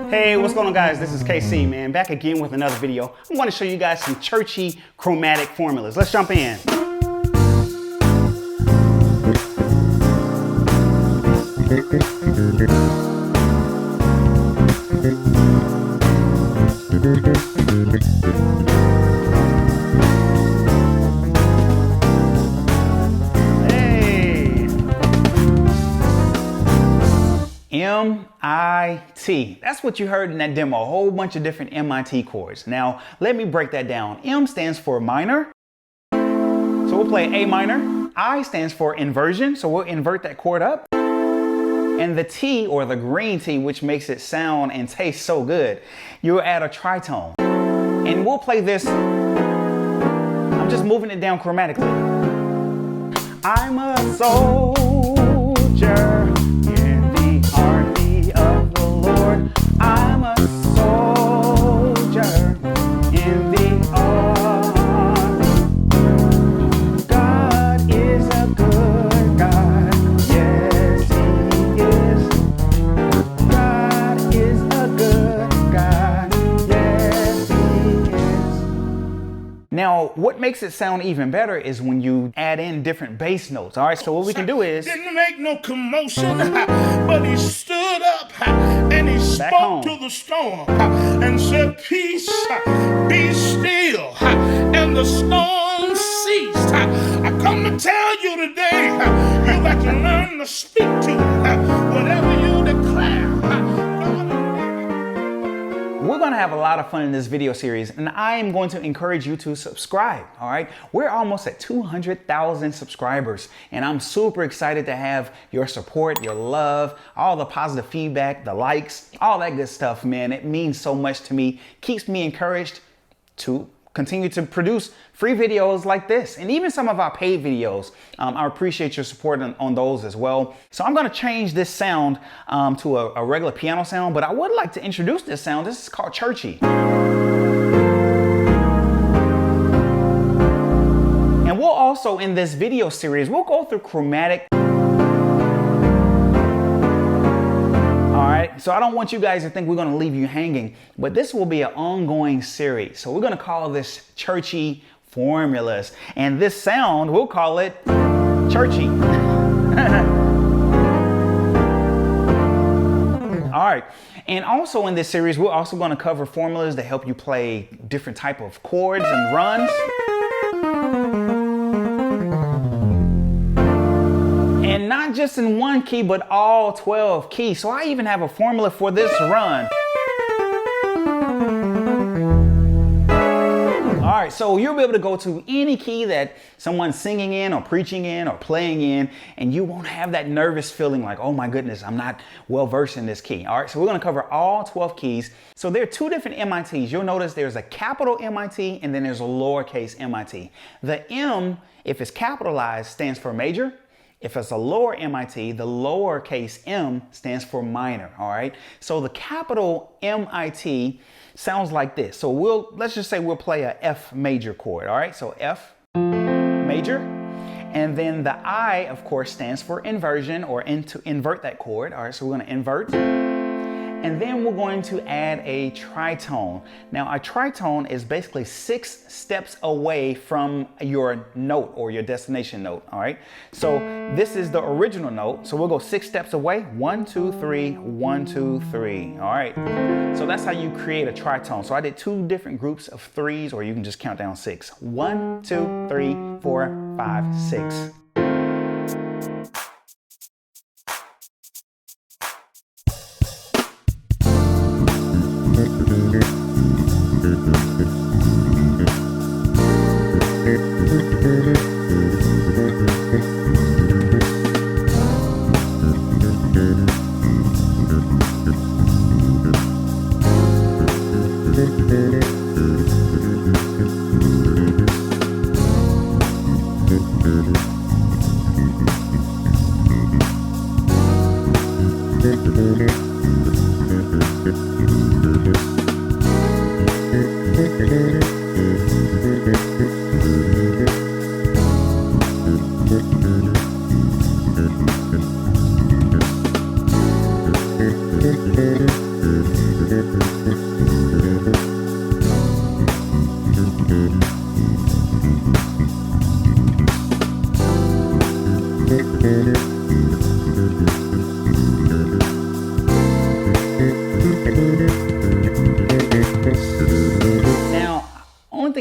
Hey, what's going on, guys? This is KC, man. Back again with another video. I'm going to show you guys some churchy chromatic formulas. Let's jump in. M-I-T. That's what you heard in that demo, a whole bunch of different M-I-T chords. Now, let me break that down. M stands for minor, so we'll play A minor. I stands for inversion, so we'll invert that chord up. And the T, or the green T, which makes it sound and taste so good, you'll add a tritone. And we'll play this, I'm just moving it down chromatically. I'm a soldier. I'm a soldier in the army. God is a good God. Yes, He is. God is a good God. Yes, He is. Now, what makes it sound even better is when you add in different bass notes. All right, so what we can do is... Didn't make no commotion, but he stood up and he spoke to the storm and said, peace, be still, and the storm ceased. I come to tell you today, you got to learn to speak to it, whatever you declare. We're going to have a lot of fun in this video series, and I am going to encourage you to subscribe, all right? We're almost at 200,000 subscribers, and I'm super excited to have your support, your love, all the positive feedback, the likes, all that good stuff, man. It means so much to me, keeps me encouraged to continue to produce free videos like this, and even some of our paid videos. I appreciate your support on those as well. So I'm going to change this sound to a regular piano sound, but I would like to introduce this sound. This is called churchy. And we'll also, in this video series, we'll go through chromatic. So I don't want you guys to think we're going to leave you hanging, but this will be an ongoing series. So we're going to call this churchy formulas, and this sound, we'll call it churchy. All right. And also in this series, we're also going to cover formulas that help you play different type of chords and runs. And not just in one key, but all 12 keys. So I even have a formula for this run. All right, so you'll be able to go to any key that someone's singing in or preaching in or playing in, and you won't have that nervous feeling like, oh my goodness, I'm not well versed in this key. All right, so we're gonna cover all 12 keys. So there are two different MITs. You'll notice there's a capital MIT and then there's a lowercase MIT. The M, if it's capitalized, stands for major. If it's a lower MIT, the lowercase m stands for minor, all right? So the capital MIT sounds like this. So let's just say we'll play a F major chord, all right? So F major, and then the I, of course, stands for inversion, or to invert that chord, all right? So we're gonna invert. And then we're going to add a tritone. Now, a tritone is basically 6 steps away from your note or your destination note, all right? So this is the original note. So we'll go 6 steps away. 1, 2, 3, 1, 2, 3, all right? So that's how you create a tritone. So I did 2 different groups of 3s, or you can just count down 6. 1, 2, 3, 4, 5, 6.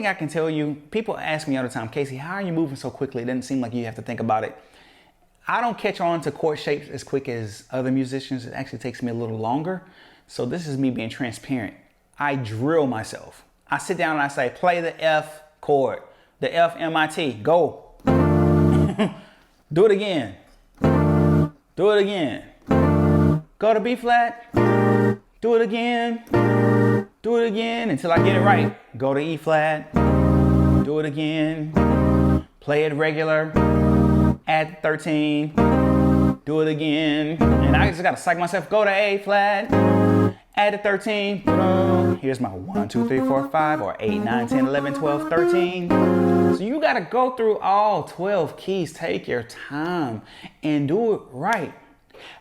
thing I can tell you, people ask me all the time, Casey, how are you moving so quickly? It doesn't seem like you have to think about it. I don't catch on to chord shapes as quick as other musicians. It actually takes me a little longer. So this is me being transparent. I drill myself. I sit down and I say, play the F chord, the F M-I-T, go. Do it again. Do it again. Go to B flat. Do it again. Do it again until I get it right. Go to E flat. Do it again. Play it regular. Add 13. Do it again. And I just gotta psych myself. Go to A flat. Add a 13. Here's my 1, 2, 3, 4, 5, or 8, 9, 10, 11, 12, 13. So you gotta go through all 12 keys. Take your time and do it right.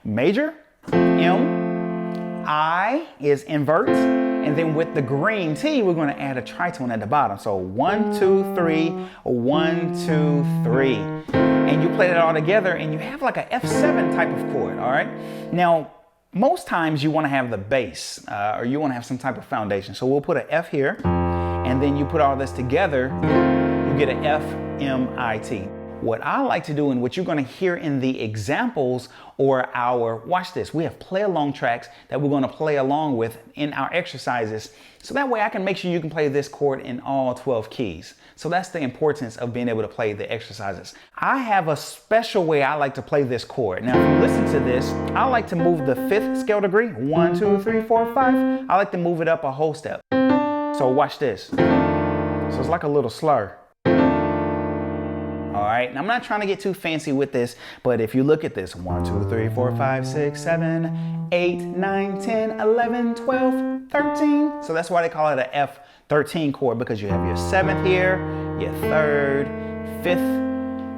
Major, M, I is invert, and then with the green T, we're gonna add a tritone at the bottom. So 1, 2, 3, 1, 2, 3. And you play that all together and you have like a F7 type of chord, all right? Now, most times you wanna have the bass, or you wanna have some type of foundation. So we'll put an F here, and then you put all this together, you get an F, M, I, T. What I like to do and what you're gonna hear in the examples or our, watch this, we have play along tracks that we're gonna play along with in our exercises. So that way I can make sure you can play this chord in all 12 keys. So that's the importance of being able to play the exercises. I have a special way I like to play this chord. Now, if you listen to this, I like to move the 5th scale degree, 1, 2, 3, 4, 5. I like to move it up a whole step. So watch this. So it's like a little slur. All right, and I'm not trying to get too fancy with this, but if you look at this, 1, 2, 3, 4, 5, 6, 7, 8, 9, 10, 11, 12, 13. So that's why they call it a F13 chord, because you have your 7th here, your 3rd, 5th,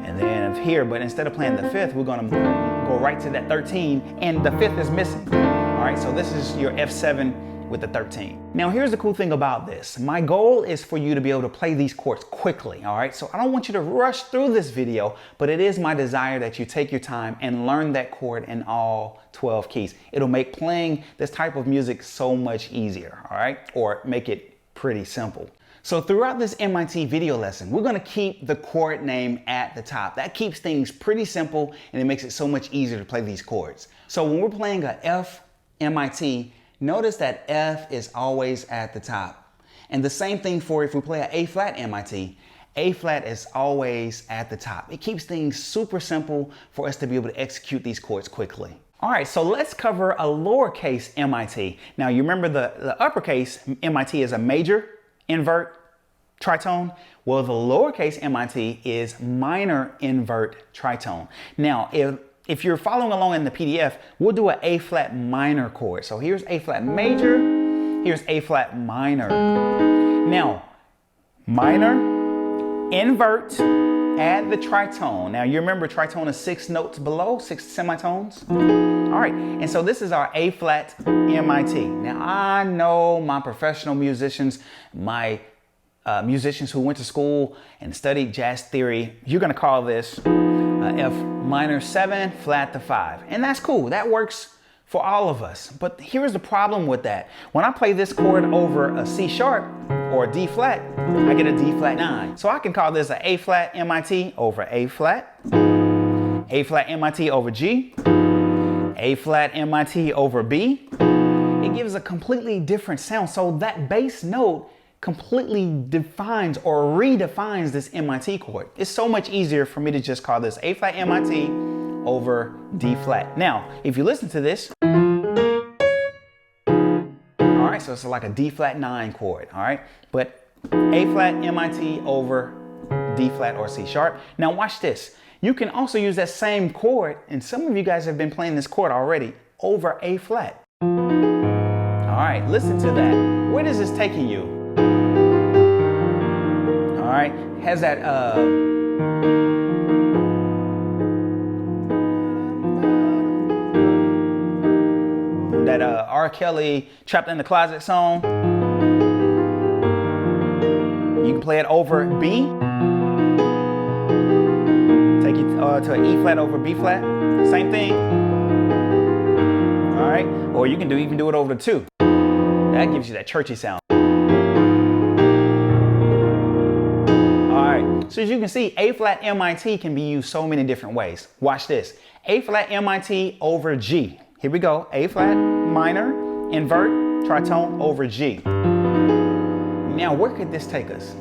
and then here. But instead of playing the 5th, we're gonna go right to that 13, and the 5th is missing. All right, so this is your F7 with the 13. Now here's the cool thing about this. My goal is for you to be able to play these chords quickly, all right? So I don't want you to rush through this video, but it is my desire that you take your time and learn that chord in all 12 keys. It'll make playing this type of music so much easier, all right? Or make it pretty simple. So throughout this MIT video lesson, we're gonna keep the chord name at the top. That keeps things pretty simple and it makes it so much easier to play these chords. So when we're playing a F, MIT, notice that F is always at the top. And the same thing for if we play an A flat MIT, A flat is always at the top. It keeps things super simple for us to be able to execute these chords quickly. All right, so let's cover a lowercase MIT. Now you remember the uppercase MIT is a major, invert, tritone. Well, the lowercase MIT is minor, invert, tritone. Now, if you're following along in the PDF, we'll do an A flat minor chord. So here's A flat major, here's A flat minor. Now, minor, invert, add the tritone. Now you remember tritone is 6 notes below, 6 semitones. All right, and so this is our A flat MIT. Now I know my professional musicians, my musicians who went to school and studied jazz theory, you're gonna call this F minor 7, flat to 5. And that's cool, that works for all of us. But here's the problem with that. When I play this chord over a C sharp or a D flat, I get a D flat 9. So I can call this a flat MIT over A flat MIT over G, A flat MIT over B. It gives a completely different sound. So that bass note completely defines or redefines this MIT chord. It's so much easier for me to just call this A flat MIT over D flat. Now, if you listen to this, all right, so it's like a D flat 9 chord, all right? But A flat MIT over D flat or C sharp. Now watch this. You can also use that same chord, and some of you guys have been playing this chord already, over A flat. All right, listen to that. Where is this taking you? All right, has that R. Kelly Trapped in the Closet song. You can play it over B. Take it to an E flat over B flat. Same thing. All right, or you can even do it over the 2. That gives you that churchy sound. So as you can see, A flat MIT can be used so many different ways. Watch this. A flat MIT over G. Here we go. A flat minor, invert, tritone over G. Now, where could this take us?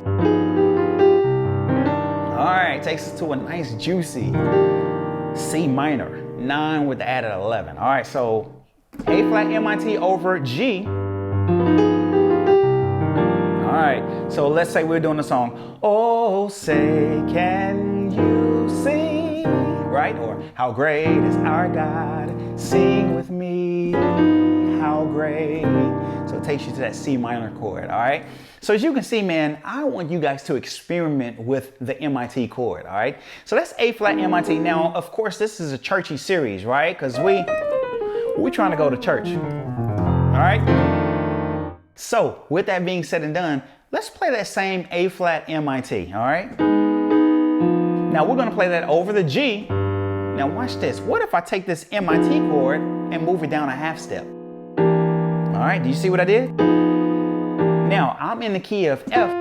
All right, takes us to a nice juicy C minor, 9 with the added 11. All right, so A flat MIT over G. All right, so let's say we're doing the song, oh, say, can you sing? Right? Or, how great is our God? Sing with me, how great. So it takes you to that C minor chord, all right? So as you can see, man, I want you guys to experiment with the MIT chord, all right? So that's A flat MIT. Now, of course, this is a churchy series, right? Because we're trying to go to church, all right? So with that being said and done, let's play that same A flat MIT, all right? Now we're gonna play that over the G. Now watch this. What if I take this MIT chord and move it down a half step? All right, do you see what I did? Now I'm in the key of F.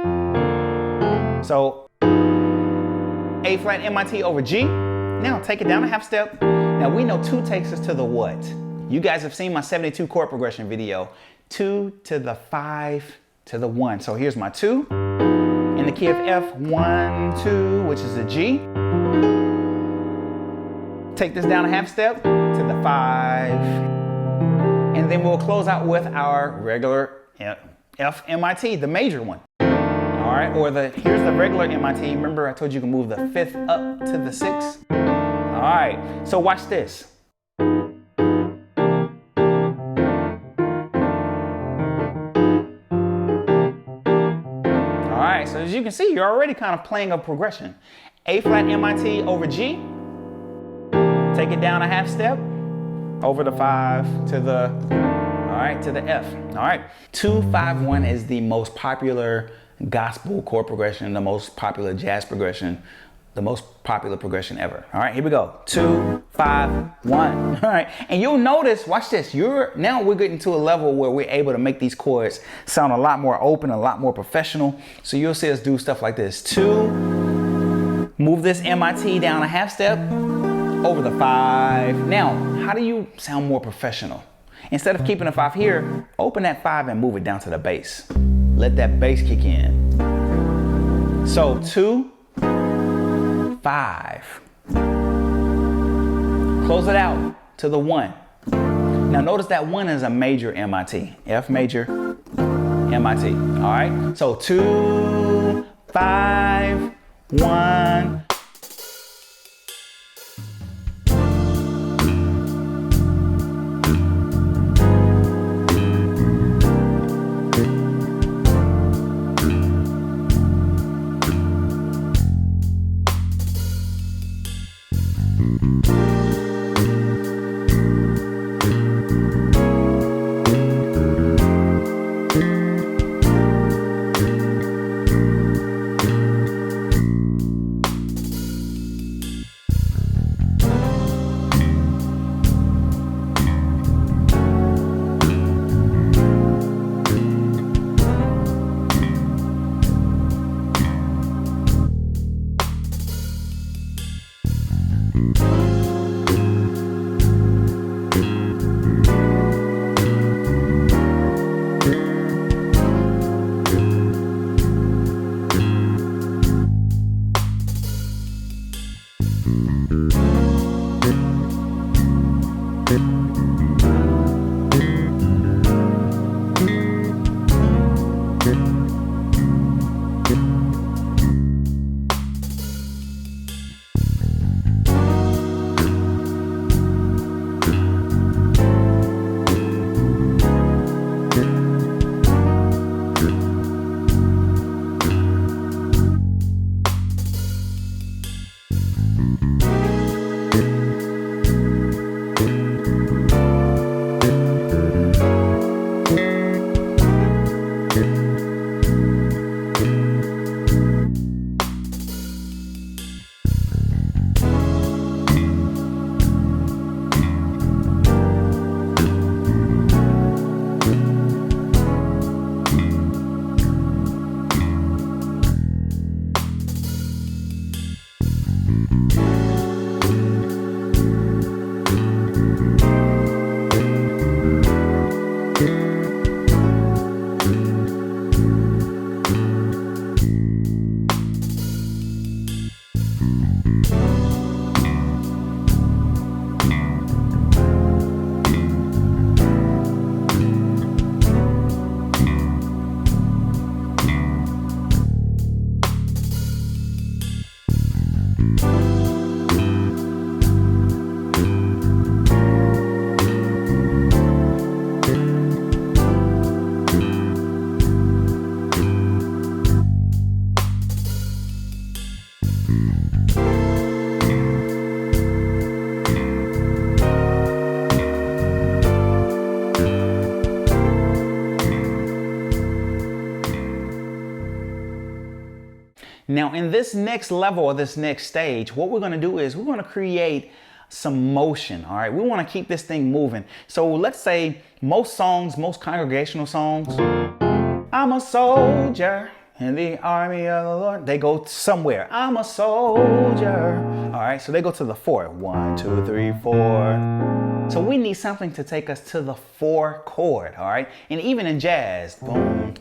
So A flat MIT over G. Now take it down a half step. Now we know 2 takes us to the what? You guys have seen my 72 chord progression video. 2 to the 5 to the 1. So here's my 2 in the key of F, 1, 2, which is a G. Take this down a half step to the 5. And then we'll close out with our regular F MIT, the major one. All right, or here's the regular MIT. Remember I told you can move the 5th up to the 6th? All right, so watch this. So as you can see, you're already kind of playing a progression. A flat MIT over G. Take it down a half step. Over the 5 to the, all right, to the F. All right. 2, 5, 1 is the most popular gospel chord progression, the most popular jazz progression, the most popular progression ever. All right, here we go. 2, 5, 1. All right, and you'll notice, watch this. Now we're getting to a level where we're able to make these chords sound a lot more open, a lot more professional. So you'll see us do stuff like this. 2, move this MIT down a half step, over the 5. Now, how do you sound more professional? Instead of keeping a 5 here, open that 5 and move it down to the bass. Let that bass kick in. So 2, 5. Close it out to the 1. Now notice that 1 is a major MIT. F major, MIT. All right? So 2, 5, 1. Now in this next level or this next stage, what we're going to do is we're going to create some motion. All right, we want to keep this thing moving. So let's say most songs, most congregational songs, I'm a soldier in the army of the Lord, they go somewhere. I'm a soldier. All right, so they go to the 4. 1, 2, 3, 4. So we need something to take us to the 4 chord. All right, and even in jazz, boom.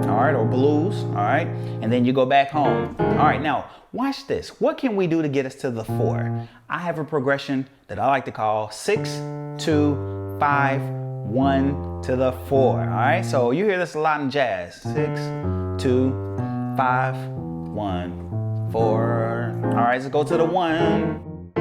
All right, or blues. All right, and then you go back home. All right, now watch this. What can we do to get us to the 4? I have a progression that I like to call 6, 2, 5, 1 to the 4. All right, so you hear this a lot in jazz. 6, 2, 5, 1, 4. All right, let's go to the 1.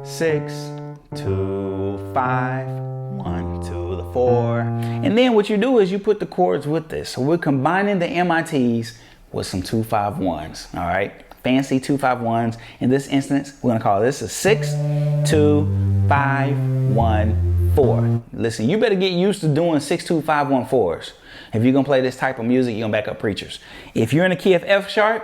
6, 2, 5, 1 to the 4. And then what you do is you put the chords with this. So we're combining the MITs with some 2-5-1s. All right, fancy 2-5-1s. In this instance, we're gonna call this a 6, 2, 5, 1, 4. Listen, you better get used to doing 6, 2, 5, 1, 4s. If you're gonna play this type of music, you're gonna back up preachers. If you're in the key of F sharp,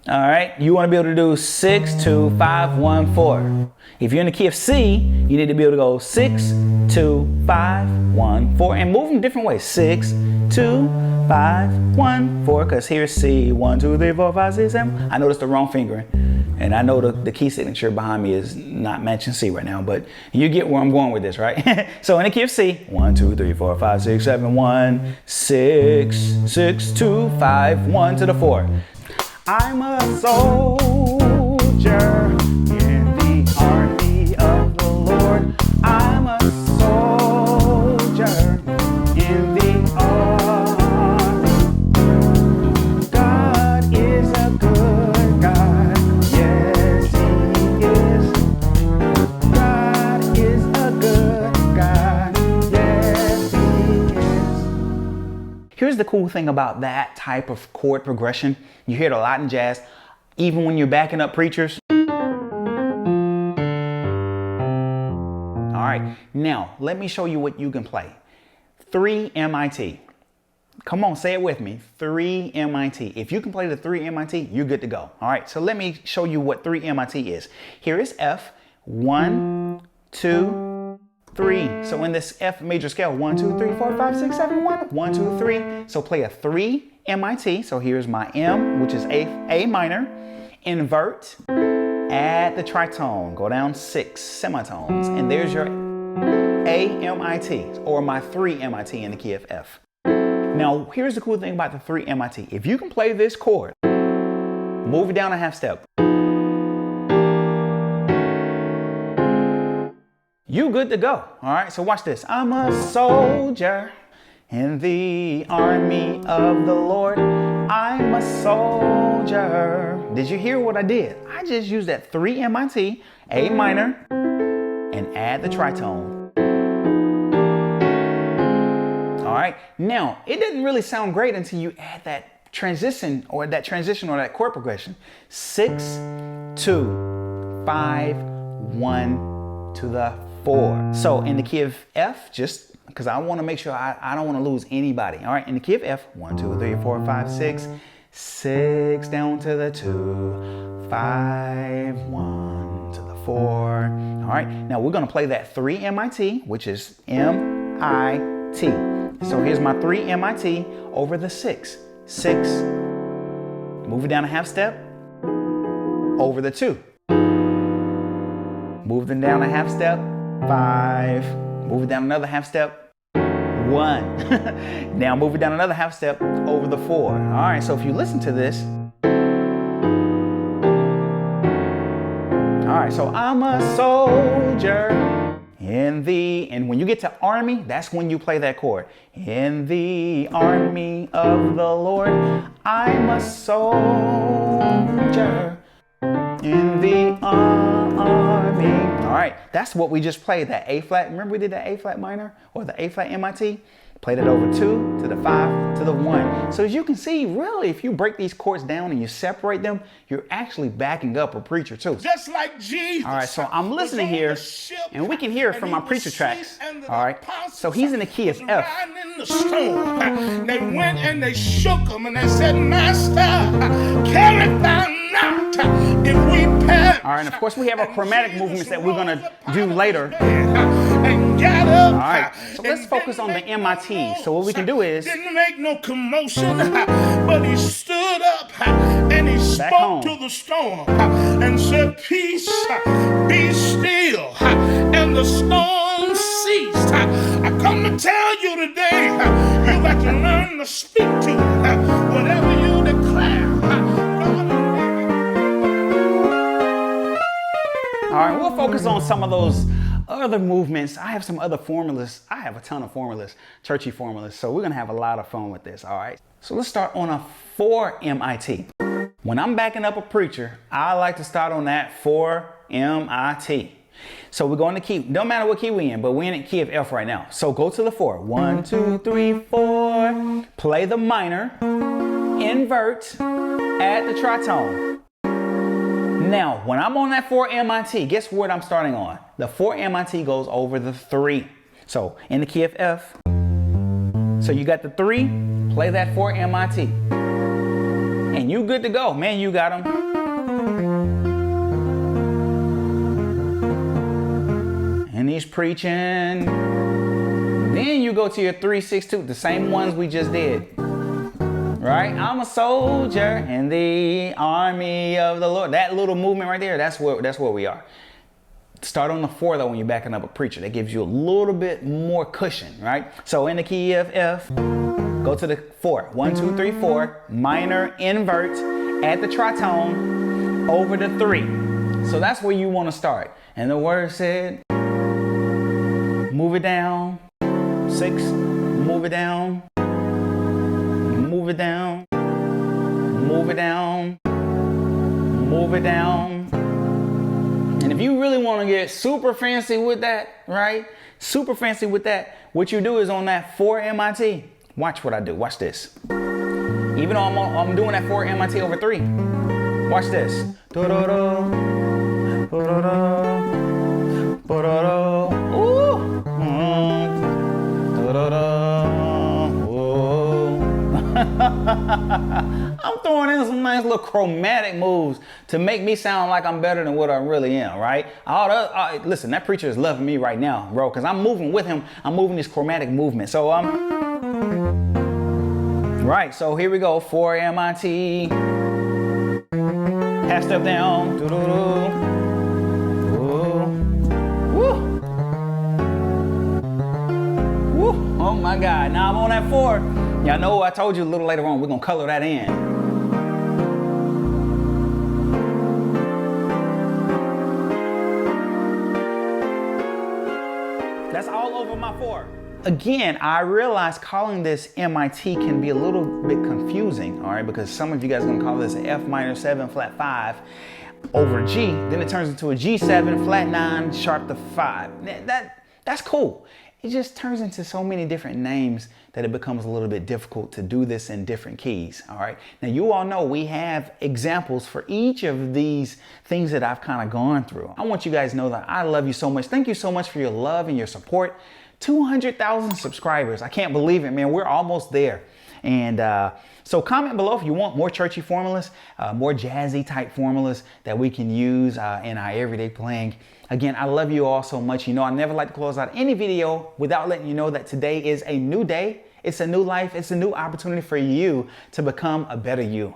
all right, you wanna be able to do 6, 2, 5, 1, 4. If you're in the key of C, you need to be able to go 6, 2, 5, 1, 4, and move them different ways. 6, 2, 5, 1, 4, because here's C, 1, 2, 3, 4, 5, 6, 7. I noticed the wrong fingering, and I know the key signature behind me is not matching C right now, but you get where I'm going with this, right? So in the key of C, 1, 2, 3, 4, 5, 6, 7, 1, 6, 6, 2, 5, 1 to the 4. I'm a soldier in the army of the Lord. I'm a soldier in the army. God is a good God. Yes, He is. God is a good God. Yes, He is. Here's the cool thing about that type of chord progression. You hear it a lot in jazz, even when you're backing up preachers. All right, now let me show you what you can play. 3 MIT. Come on, say it with me. 3 MIT. If you can play the 3 MIT, you're good to go. All right, so let me show you what 3 MIT is. Here is F. 1, 2, 3. So in this F major scale, 1, 2, 3, 4, 5, 6, 7, 1. 1, 2, 3. So play a 3 MIT. So here's my M, which is A minor. Invert, add the tritone, go down 6 semitones, and there's your A MIT, or my 3 MIT in the key of F. Now, here's the cool thing about the 3 MIT. If you can play this chord, move it down a half step. You good to go. All right, so watch this. I'm a soldier in the army of the Lord. I'm a soldier. Did you hear what I did? I just used that 3 MIT, A minor, and add the tritone. All right, now it didn't really sound great until you add that transition or that chord progression. 6, 2, 5, 1 to the 4. So in the key of F, just because I want to make sure I don't want to lose anybody. All right, in the key of F, 1, 2, 3, 4, 5, 6, 6 down to the 2, 5, 1 to the 4. All right, now we're going to play that 3 MIT, which is M-I-T. So here's my 3 MIT over the 6. 6, move it down a half step, over the 2. Move them down a half step, 5. Move it down another half step, 1. Now move it down another half step, over the 4. All right, so if you listen to this. All right, so I'm a soldier and when you get to army, that's when you play that chord. In the army of the Lord, I'm a soldier in the army. All right, that's what we just played, that A flat. Remember we did that A flat minor or the A flat MIT? Play that over 2 to the 5 to the 1. So as you can see, really, if you break these chords down and you separate them, you're actually backing up a preacher too. Just like Jesus. All right, so I'm listening here, and we can hear it from my preacher tracks. All right, so he's in the key of F. In the storm, they went and they shook him and they said, Master, carry thou not if we perish. All right, and of course we have our chromatic movements that we're gonna do later. And got up. All right, so let's focus on the MIT. So what we can do is, didn't make no commotion, but he stood up and he spoke to the storm and said, Peace, be still. And the storm ceased. I come to tell you today, you got to learn to speak to it. Whatever you declare. all right, we'll focus on some of those other movements. I have some other formulas. I have a ton of formulas, churchy formulas. So we're gonna have a lot of fun with this, all right? So let's start on a 4 MIT. When I'm backing up a preacher, I like to start on that 4 MIT. So we're going to key, don't matter what key we're in, but we're in the key of F right now. So go to the 4. 1, 2, 3, 4. Play the minor, invert, add the tritone. Now, when I'm on that 4 MIT, guess what I'm starting on? The 4 MIT goes over the 3. So in the key of F. So you got the 3, play that 4 MIT. And you good to go. Man, you got them. And he's preaching. Then you go to your 3, 6, 2, the same ones we just did. Right? I'm a soldier in the army of the Lord. That little movement right there, that's where we are. Start on the 4 though when you're backing up a preacher. That gives you a little bit more cushion, right? So in the key of F, go to the 4. 1, 2, 3, 4. Minor, invert, add the tritone over the 3. So that's where you want to start. And the word said, move it down. 6, move it down. Move it down, move it down, move it down. And if you really want to get super fancy with that, right? Super fancy with that, what you do is on that 4 MIT, watch what I do, watch this. Even though I'm doing that 4 MIT over 3, watch this. I'm throwing in some nice little chromatic moves to make me sound like I'm better than what I really am, right? Listen, that preacher is loving me right now, bro, because I'm moving with him. I'm moving this chromatic movement. So, right, so here we go. 4 MIT. Half step down. Woo. Oh my God, now I'm on that 4. Y'all know I told you a little later on, we're gonna color that in. That's all over my 4. Again, I realize calling this MIT can be a little bit confusing, all right? Because some of you guys are gonna call this an F minor 7 flat 5 over G. Then it turns into a G7 flat 9 sharp to 5. That's cool. It just turns into so many different names that it becomes a little bit difficult to do this in different keys, all right? Now, you all know we have examples for each of these things that I've kind of gone through. I want you guys to know that I love you so much. Thank you so much for your love and your support. 200,000 subscribers. I can't believe it, man. We're almost there. And so comment below if you want more churchy formulas, more jazzy type formulas that we can use in our everyday playing. Again, I love you all so much. You know, I never like to close out any video without letting you know that today is a new day. It's a new life. It's a new opportunity for you to become a better you.